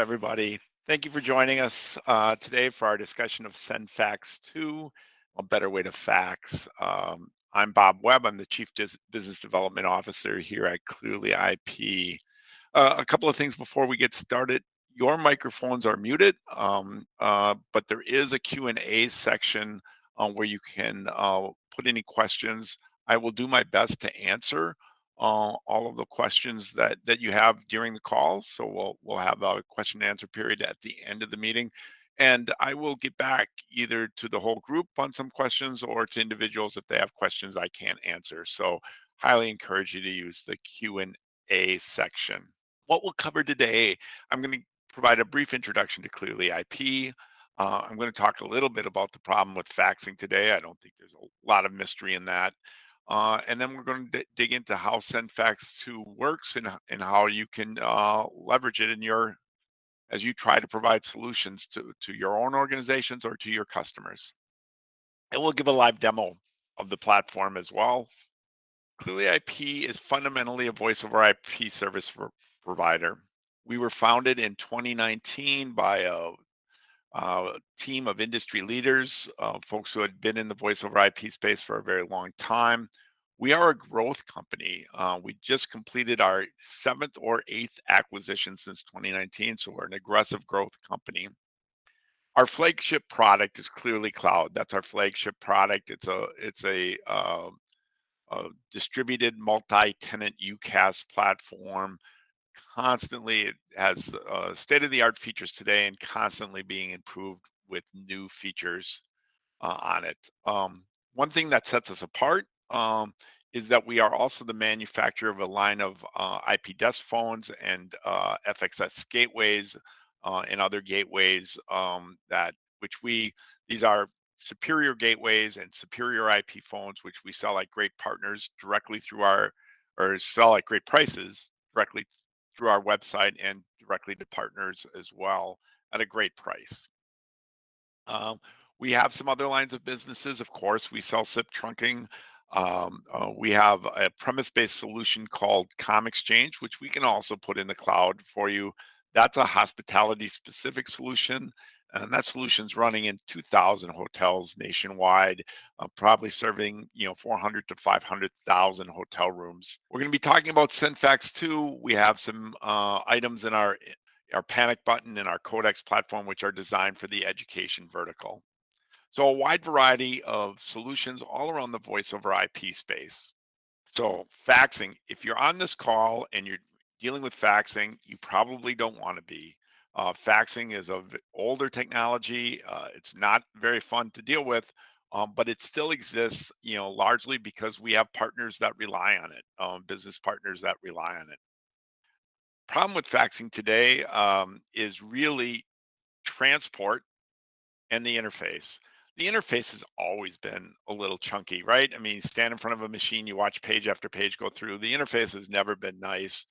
everybody. Thank you for joining us today for our discussion of SendFax.to, a better way to fax. I'm Bob Webb. I'm the Chief Business Development Officer here at ClearlyIP. A couple of things before we get started. Your microphones are muted, but there is a Q&A section where you can put any questions. I will do my best to answer all of the questions that you have during the call. So we'll have a question and answer period at the end of the meeting, and I will get back either to the whole group on some questions or to individuals if they have questions I can't answer. So highly encourage you to use the Q&A section. What we'll cover today, I'm going to provide a brief introduction to ClearlyIP. I'm going to talk a little bit about the problem with faxing today. I don't think there's a lot of mystery in that. And then we're going to dig into how SendFax.to works and how you can leverage it in as you try to provide solutions to your own organizations or to your customers. And we'll give a live demo of the platform as well. ClearlyIP is fundamentally a voice over IP service provider. We were founded in 2019 by a team of industry leaders, folks who had been in the voice over IP space for a very long time. We are a growth company. We just completed our 7th or 8th acquisition since 2019, so we're an aggressive growth company. Our flagship product is Clearly Cloud. That's our flagship product. It's a distributed multi-tenant UCaaS platform. Constantly, it has state-of-the-art features today and constantly being improved with new features on it. One thing that sets us apart is that we are also the manufacturer of a line of IP desk phones and FXS gateways and other gateways these are superior gateways and superior IP phones, which we sell at great partners directly or sell at great prices directly through our website and directly to partners as well at a great price. We have some other lines of businesses. Of course, we sell SIP trunking. We have a premise-based solution called ComExchange, which we can also put in the cloud for you. That's a hospitality-specific solution, and that solution's running in 2,000 hotels nationwide, probably serving 400 to 500,000 hotel rooms. We're going to be talking about SendFax.to. We have some items in our panic button and our Codex platform, which are designed for the education vertical. So a wide variety of solutions all around the voice over IP space. So faxing, if you're on this call and you're dealing with faxing, you probably don't want to be. Faxing is of older technology. It's not very fun to deal with, but it still exists, largely because we have partners that rely on it, business partners that rely on it. Problem with faxing today is really transport and the interface. The interface has always been a little chunky, right? I mean, you stand in front of a machine, you watch page after page go through. The interface has never been nice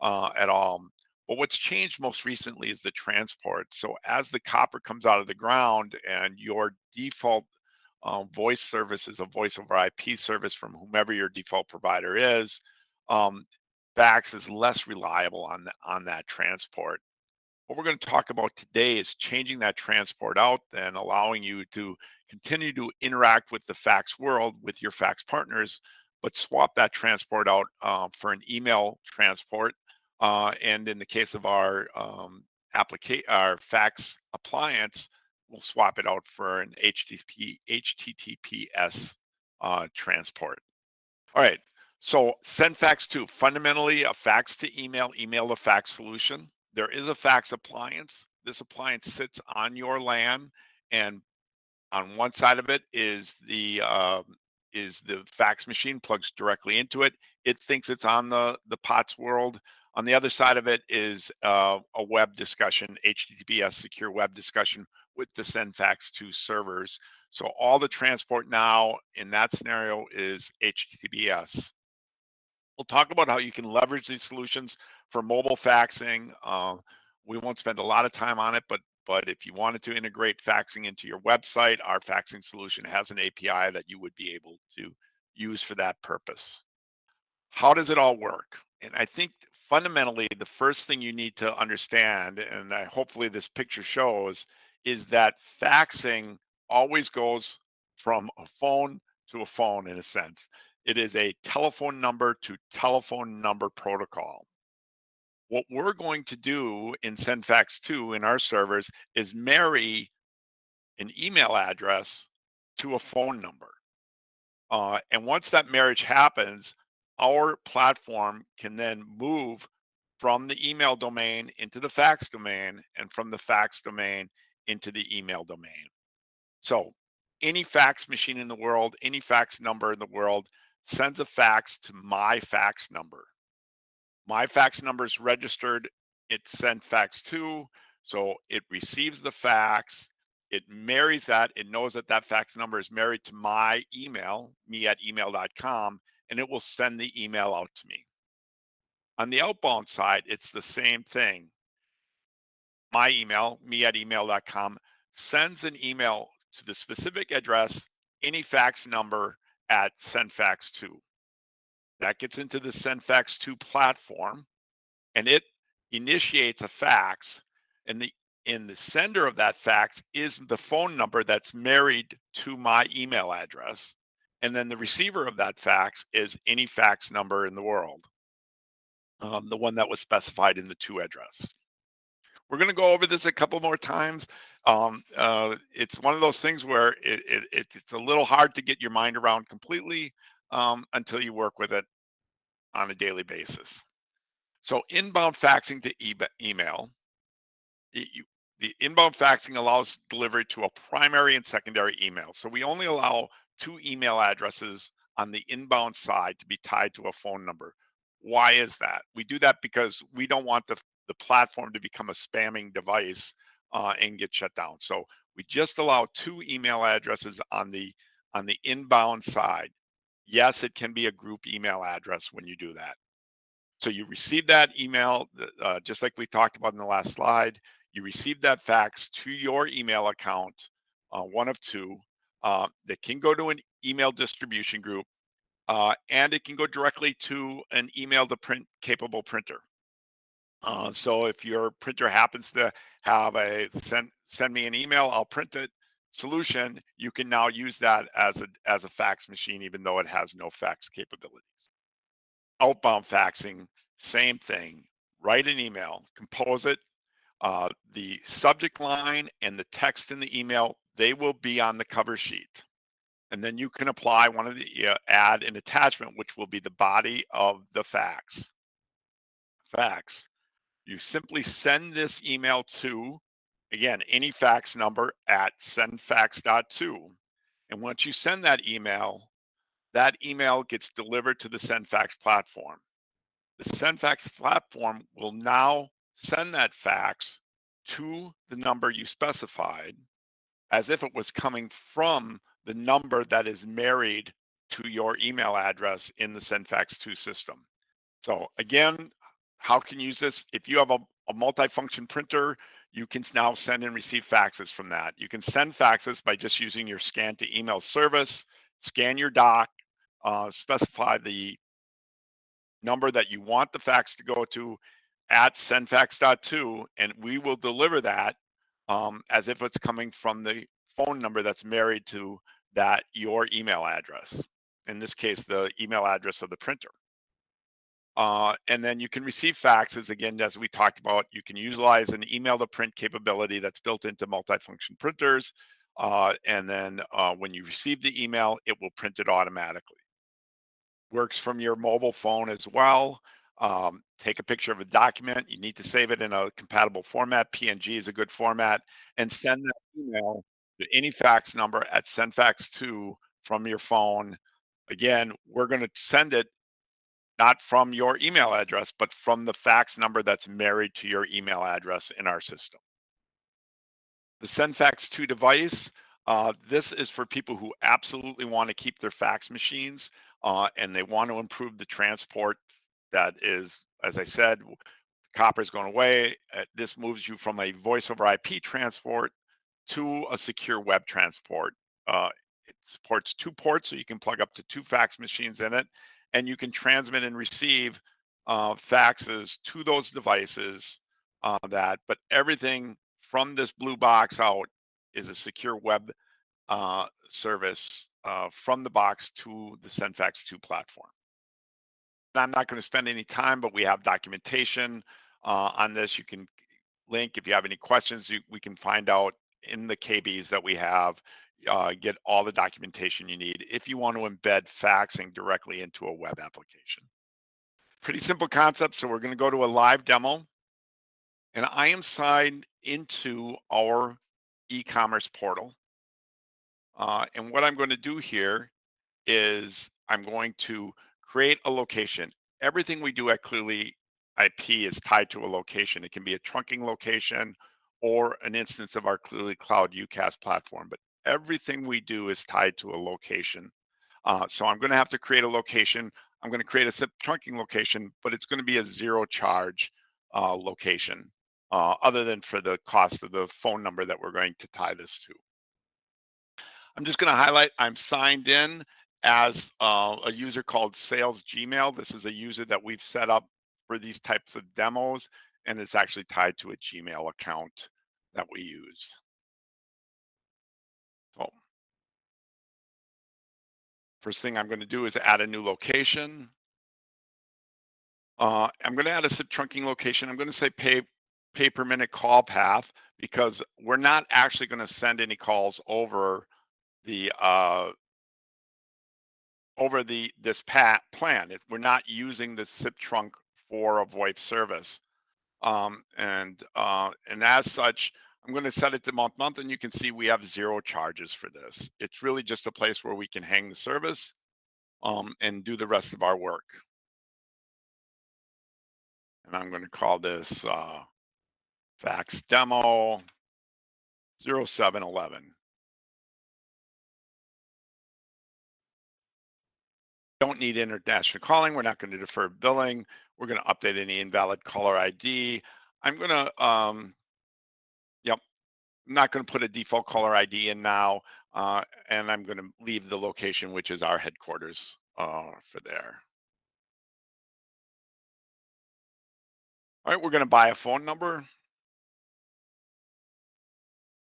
at all. But what's changed most recently is the transport. So as the copper comes out of the ground and your default voice service is a voice over IP service from whomever your default provider is, fax is less reliable on that transport. What we're going to talk about today is changing that transport out and allowing you to continue to interact with the fax world with your fax partners, but swap that transport out for an email transport. And in the case of our fax appliance, we'll swap it out for an HTTPS transport. All right. So SendFax.to, fundamentally a fax to email, email to fax solution. There is a fax appliance. This appliance sits on your LAN, and on one side of it is the fax machine, plugs directly into it. It thinks it's on the POTS world. On the other side of it is a web discussion, HTTPS secure web discussion with the SendFax.to servers. So all the transport now in that scenario is HTTPS. We'll talk about how you can leverage these solutions for mobile faxing. We won't spend a lot of time on it, but if you wanted to integrate faxing into your website, our faxing solution has an API that you would be able to use for that purpose. How does it all work? And I think fundamentally, the first thing you need to understand, and hopefully this picture shows, is that faxing always goes from a phone to a phone in a sense. It is a telephone number to telephone number protocol. What we're going to do in SendFax.to in our servers is marry an email address to a phone number. And once that marriage happens, our platform can then move from the email domain into the fax domain and from the fax domain into the email domain. So any fax machine in the world, any fax number in the world sends a fax to my fax number. My fax number is registered. It's SendFax.to, so it receives the fax. It marries that. It knows that that fax number is married to my email, me@email.com, and it will send the email out to me. On the outbound side, it's the same thing. My email, me@email.com, sends an email to the specific address, any fax number at SendFax.to. That gets into the SendFax.to platform, and it initiates a fax, and the sender of that fax is the phone number that's married to my email address, and then the receiver of that fax is any fax number in the world, the one that was specified in the to address. We're going to go over this a couple more times. It's one of those things where it's a little hard to get your mind around completely until you work with it on a daily basis. So inbound faxing to email, the inbound faxing allows delivery to a primary and secondary email. So we only allow two email addresses on the inbound side to be tied to a phone number. Why is that? We do that because we don't want the platform to become a spamming device and get shut down. So we just allow two email addresses on the inbound side. Yes, it can be a group email address when you do that. So you receive that email, just like we talked about in the last slide. You receive that fax to your email account, one of two, that can go to an email distribution group, and it can go directly to an email to print capable printer. So if your printer happens to have a send me an email, I'll print it solution, you can now use that as a fax machine, even though it has no fax capabilities. Outbound faxing, same thing. Write an email, compose it. The subject line and the text in the email, they will be on the cover sheet. And then you can apply one of the, add an attachment, which will be the body of the fax. You simply send this email to, again, any fax number at SendFax.to. And once you send that email gets delivered to the SendFax platform. The SendFax platform will now send that fax to the number you specified as if it was coming from the number that is married to your email address in the SendFax.to system. So again, how can you use this? If you have a multifunction printer, you can now send and receive faxes from that. You can send faxes by just using your scan to email service, scan your doc, specify the number that you want the fax to go to at SendFax.to, and we will deliver that as if it's coming from the phone number that's married to that your email address. In this case, the email address of the printer. And then you can receive faxes again, as we talked about. You can utilize an email to print capability that's built into multifunction printers. And then when you receive the email, it will print it automatically. Works from your mobile phone as well. Take a picture of a document. You need to save it in a compatible format. PNG is a good format, and send that email to any fax number at SendFax.to from your phone. Again, we're going to send it not from your email address, but from the fax number that's married to your email address in our system. The SendFax.to device, this is for people who absolutely want to keep their fax machines and they want to improve the transport. That is, as I said, copper is going away. This moves you from a voice over IP transport to a secure web transport. It supports 2 ports, so you can plug up to 2 fax machines in it, and you can transmit and receive faxes to those devices. But everything from this blue box out is a secure web service from the box to the SendFax.to platform. I'm not going to spend any time, but we have documentation on this. You can link if you have any questions. We can find out in the KBs that we have. Get all the documentation you need if you want to embed faxing directly into a web application. Pretty simple concept. So we're going to go to a live demo, and I am signed into our e-commerce portal. And what I'm going to do here is I'm going to create a location. Everything we do at Clearly IP is tied to a location. It can be a trunking location or an instance of our Clearly Cloud UCaaS platform, but everything we do is tied to a location. So I'm going to have to create a location. I'm going to create a SIP trunking location, but it's going to be a zero charge location, other than for the cost of the phone number that we're going to tie this to. I'm just going to highlight I'm signed in as a user called Sales Gmail. This is a user that we've set up for these types of demos, and it's actually tied to a Gmail account that we use. So first thing I'm going to do is add a new location. I'm going to add a SIP trunking location. I'm going to say pay per minute call path because we're not actually going to send any calls over the this plan. We're not using the SIP trunk for a VoIP service, and as such, I'm going to set it to month, and you can see we have zero charges for this. It's really just a place where we can hang the service and do the rest of our work. And I'm going to call this fax demo 0711. Don't need international calling. We're not going to defer billing. We're going to update any invalid caller ID. I'm going to, yep, I'm not going to put a default caller ID in now. And I'm going to leave the location, which is our headquarters for there. All right, we're going to buy a phone number.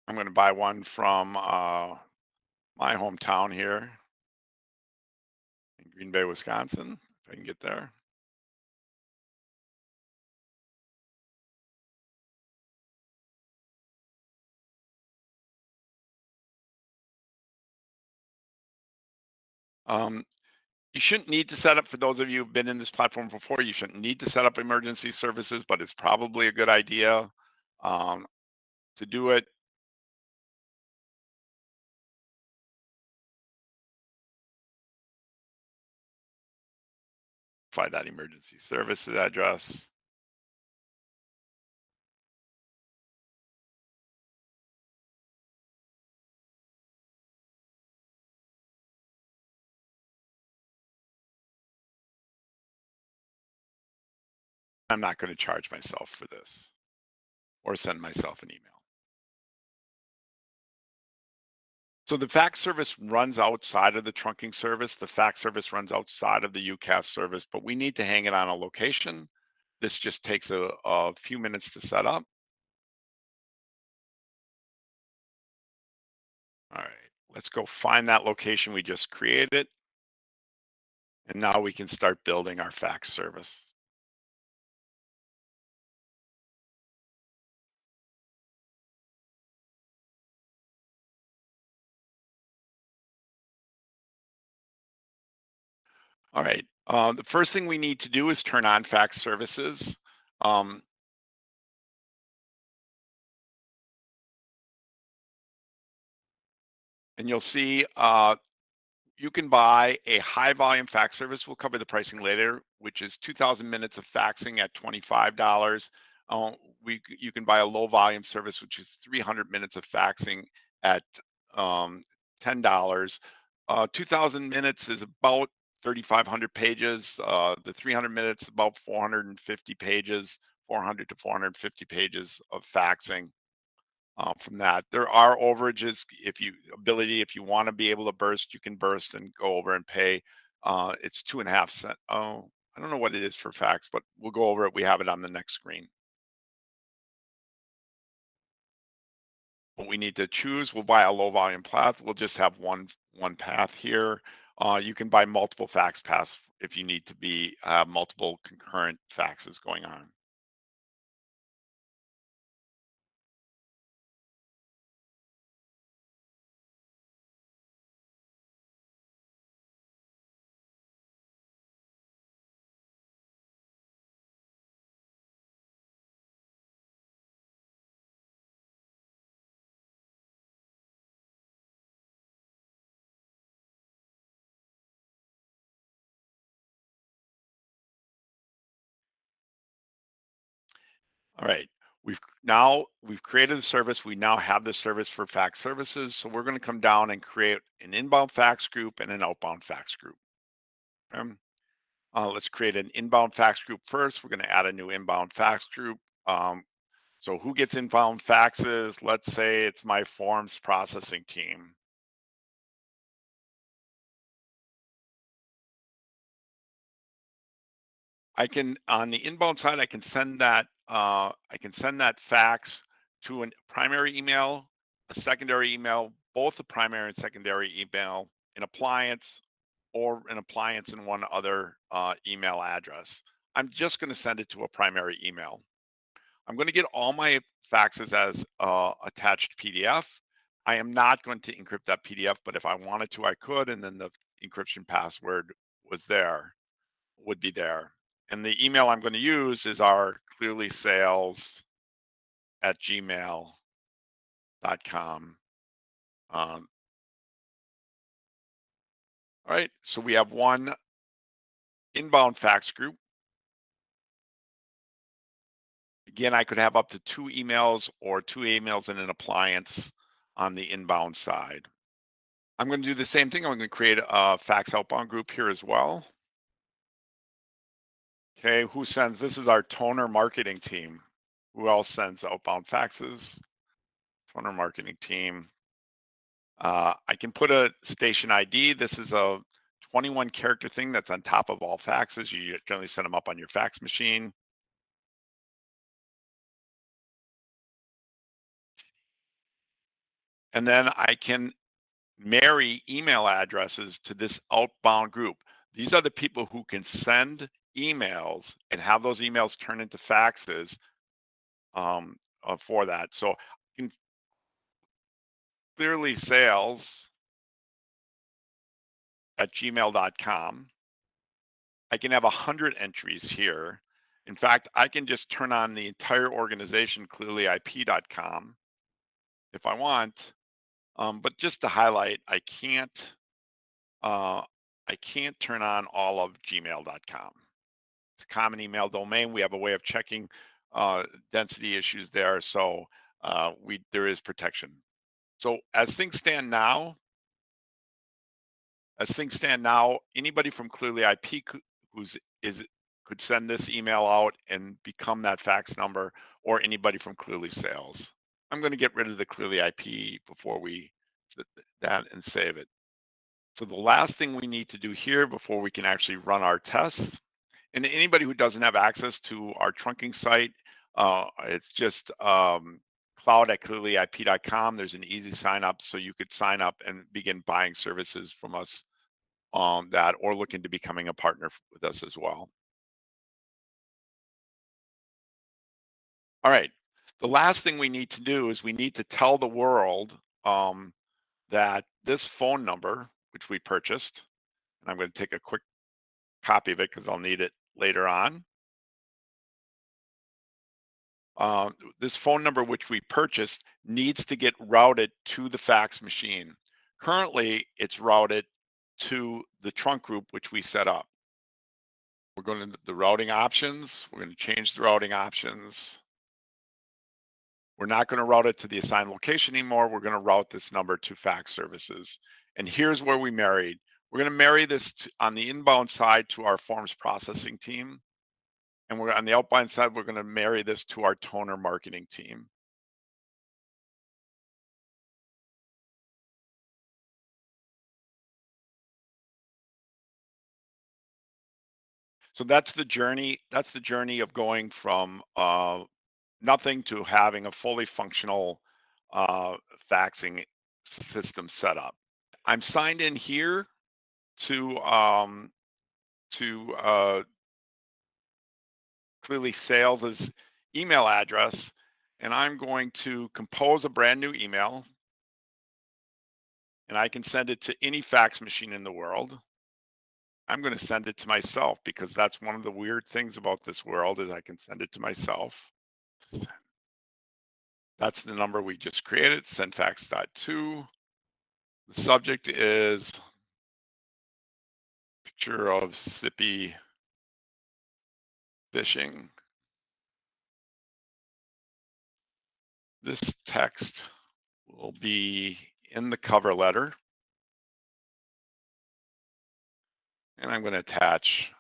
I'm going to buy one from my hometown here in Green Bay, Wisconsin, if I can get there. You shouldn't need to set up, for those of you who've been in this platform before, you shouldn't need to set up emergency services, but it's probably a good idea um, to do it. Find that emergency services address. I'm not going to charge myself for this or send myself an email. So the fax service runs outside of the trunking service. The fax service runs outside of the UCaaS service, but we need to hang it on a location. This just takes a few minutes to set up. All right, let's go find that location we just created. And now we can start building our fax service. All right, the first thing we need to do is turn on fax services. Um, and you'll see you can buy a high volume fax service. We'll cover the pricing later, which is 2,000 minutes of faxing at $25. You can buy a low volume service, which is 300 minutes of faxing at $10. 2,000 minutes is about 3,500 pages. The 300 minutes about 450 pages, 400 to 450 pages of faxing. From that, there are overages. If you want to be able to burst, you can burst and go over and pay. It's 2.5 cents. Oh, I don't know what it is for fax, but we'll go over it. We have it on the next screen. What we need to choose, we'll buy a low volume path. We'll just have one path here. You can buy multiple fax paths if you need to be multiple concurrent faxes going on. All right. We've created the service. We now have the service for fax services. So we're going to come down and create an inbound fax group and an outbound fax group. Um, let's create an inbound fax group first. We're going to add a new inbound fax group. So who gets inbound faxes? Let's say it's my forms processing team. I can, on the inbound side, I can send that fax to a primary email, a secondary email, both the primary and secondary email, an appliance, or an appliance and one other email address. I'm just going to send it to a primary email. I'm going to get all my faxes as attached PDF. I am not going to encrypt that PDF, but if I wanted to, I could, and then the encryption password was there, would be there. And the email I'm going to use is our clearlysales@gmail.com. All right, so we have one inbound fax group. Again, I could have up to 2 emails or 2 emails in an appliance on the inbound side. I'm going to do the same thing. I'm going to create a fax outbound group here as well. Okay, who sends? This is our toner marketing team. Who else sends outbound faxes? Toner marketing team. I can put a station ID. This is a 21 character thing that's on top of all faxes. You generally set them up on your fax machine. And then I can marry email addresses to this outbound group. These are the people who can send emails and have those emails turn into faxes for that. So can clearly sales at gmail.com. I can have 100 entries here. In fact, I can just turn on the entire organization, ClearlyIP.com, if I want. But just to highlight, uh, I can't turn on all of gmail.com. It's a common email domain. We have a way of checking density issues there. So there is protection. So as things stand now, anybody from Clearly IP who's is could send this email out and become that fax number, or anybody from Clearly Sales. I'm going to get rid of the Clearly IP before we that and save it. So the last thing we need to do here before we can actually run our tests, and anybody who doesn't have access to our trunking site, it's just cloud at clearlyip.com. There's an easy sign up, so you could sign up and begin buying services from us that, or look into becoming a partner with us as well. All right. The last thing we need to do is we need to tell the world that this phone number, which we purchased, and I'm going to take a quick copy of it because I'll need it later on. This phone number, which we purchased, needs to get routed to the fax machine. Currently, it's routed to the trunk group, which we set up. We're going to the routing options. We're going to change the routing options. We're not going to route it to the assigned location anymore. We're going to route this number to fax services. And here's where we married. We're going to marry this on the inbound side to our forms processing team. And we're on the outbound side, we're going to marry this to our toner marketing team. So that's the journey. That's the journey of going from nothing to having a fully functional uh, faxing system set up. I'm signed in here to Clearly Sales's email address, and I'm going to compose a brand new email, and I can send it to any fax machine in the world. I'm going to send it to myself because that's one of the weird things about this world is I can send it to myself. That's the number we just created, SendFax.to. The subject is picture of sippy fishing. This text will be in the cover letter, and I'm going to attach.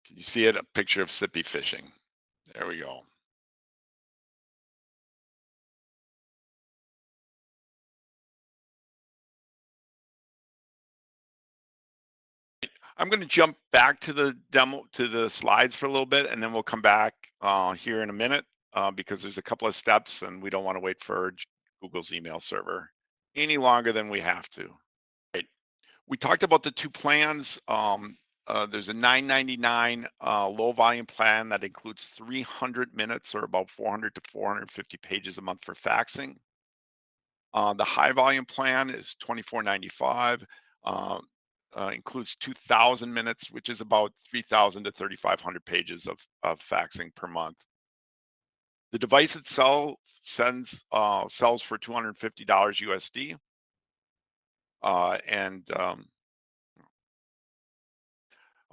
Can you see it? A picture of sippy fishing. There we go. I'm going to jump back to the demo, to the slides for a little bit, and then we'll come back here in a minute because there's a couple of steps and we don't want to wait for Google's email server any longer than we have to. Right. We talked about the two plans. There's a $9.99 low volume plan that includes 300 minutes or about 400 to 450 pages a month for faxing. The high volume plan is $24.95. Includes 2,000 minutes, which is about 3,000 to 3,500 pages of faxing per month. The device itself sells for $250 USD. All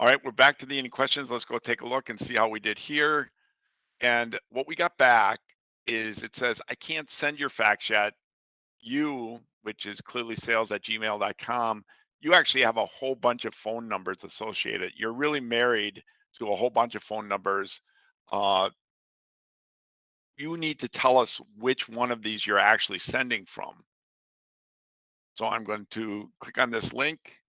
right, we're back to the any questions. Let's go take a look and see how we did here. And what we got back is it says, I can't send your fax yet. You, which is clearlysales@gmail.com, you actually have a whole bunch of phone numbers associated. You're really married to a whole bunch of phone numbers. Uh, you need to tell us which one of these you're actually sending from. So I'm going to click on this link.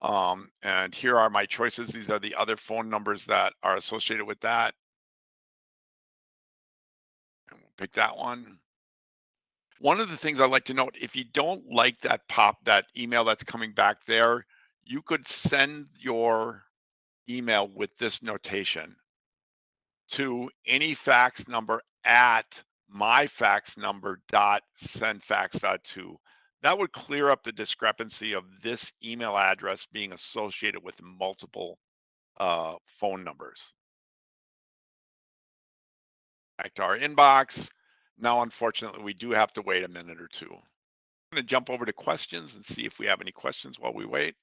And here are my choices. These are the other phone numbers that are associated with that. And we'll pick that one. One of the things I like to note, if you don't like that email that's coming back there, you could send your email with this notation to any fax number at myfaxnumber.sendfax.to. That would clear up the discrepancy of this email address being associated with multiple phone numbers. Back to our inbox. Now, unfortunately, we do have to wait a minute or two. I'm going to jump over to questions and see if we have any questions while we wait.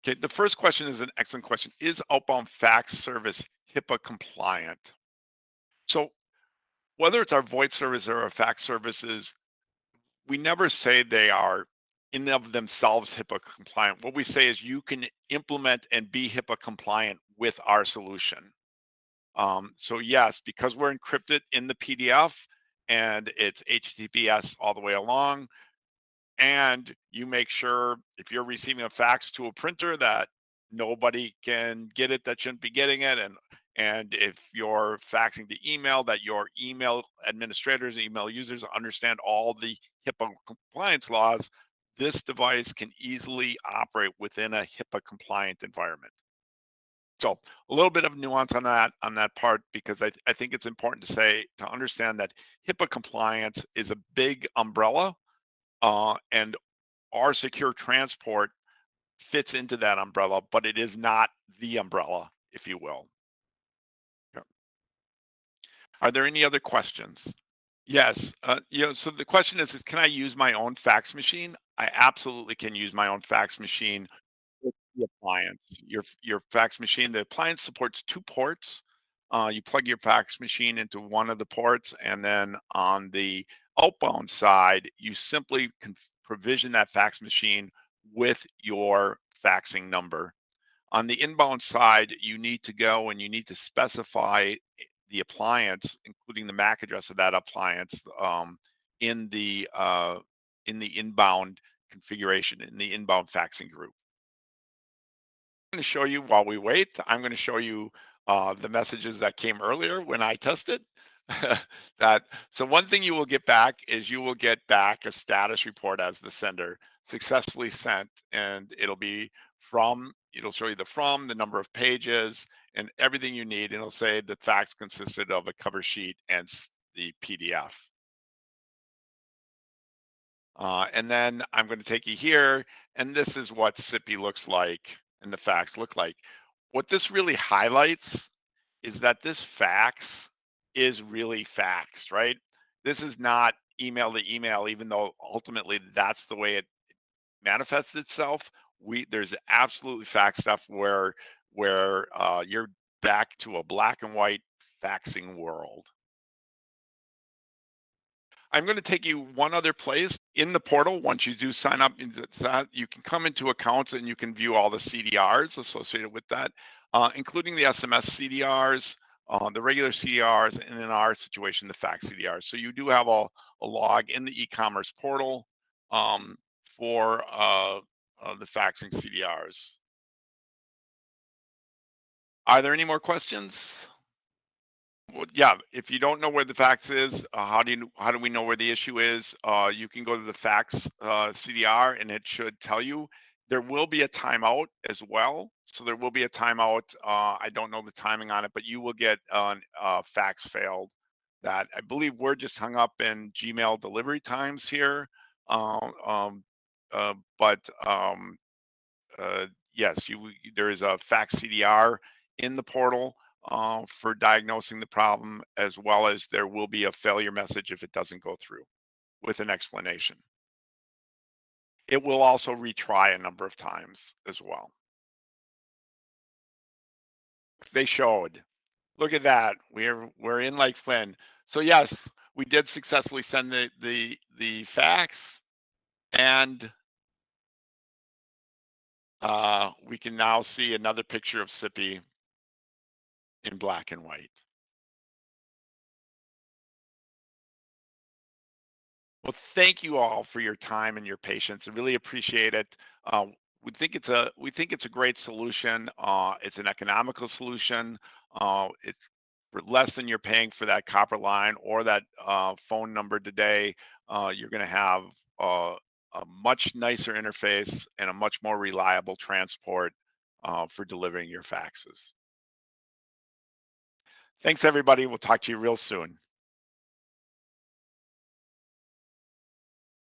Okay, the first question is an excellent question. Is outbound fax service HIPAA compliant? So whether it's our VoIP service or our fax services, we never say they are in and of themselves HIPAA compliant. What we say is you can implement and be HIPAA compliant with our solution. So yes, because we're encrypted in the PDF and it's HTTPS all the way along, and you make sure if you're receiving a fax to a printer that nobody can get it that shouldn't be getting it, and if you're faxing to email, that your email administrators, email users understand all the HIPAA compliance laws. This device can easily operate within a HIPAA compliant environment. So a little bit of nuance on that part, because I think it's important to understand that HIPAA compliance is a big umbrella, and our secure transport fits into that umbrella, but it is not the umbrella, if you will. Yeah. Are there any other questions? Yes. So the question is can I use my own fax machine? I absolutely can use my own fax machine with the appliance. Your fax machine, the appliance supports two ports. You plug your fax machine into one of the ports, and then on the outbound side, you simply can provision that fax machine with your faxing number. On the inbound side, you need to go and you need to specify the appliance, including the MAC address of that appliance, in the inbound configuration in the inbound faxing group. I'm going to show you while we wait. I'm going to show you the messages that came earlier when I tested. that so one thing you will get back is you will get back a status report as the sender successfully sent, and it'll show you the number of pages, and everything you need. And it'll say the fax consisted of a cover sheet and the PDF. And then I'm going to take you here, and this is what SIPI looks like and the fax look like. What this really highlights is that this fax is really faxed, right? This is not email to email, even though ultimately that's the way it manifests itself. There's absolutely fax stuff where you're back to a black and white faxing world. I'm going to take you one other place in the portal. Once you do sign up, you can come into accounts and you can view all the CDRs associated with that, including the SMS CDRs, the regular CDRs, and in our situation, the fax CDRs. So you do have a log in the e-commerce portal for the faxing CDRs. Are there any more questions? Well, yeah, if you don't know where the fax is, how do we know where the issue is? You can go to the fax CDR and it should tell you. There will be a timeout as well. So there will be a timeout. I don't know the timing on it, but you will get an fax failed. That I believe we're just hung up in Gmail delivery times here. Um, um, but yes, there is a fax CDR in the portal for diagnosing the problem, as well as there will be a failure message if it doesn't go through with an explanation. It will also retry a number of times as well. They showed. Look at that. We're in like Flynn. So yes, we did successfully send the fax, and we can now see another picture of Sippy in black and white. Well, thank you all for your time and your patience. I really appreciate it. Uh, we think it's a great solution. It's an economical solution. It's for less than you're paying for that copper line or that phone number today. You're going to have a much nicer interface and a much more reliable transport for delivering your faxes. Thanks, everybody. We'll talk to you real soon.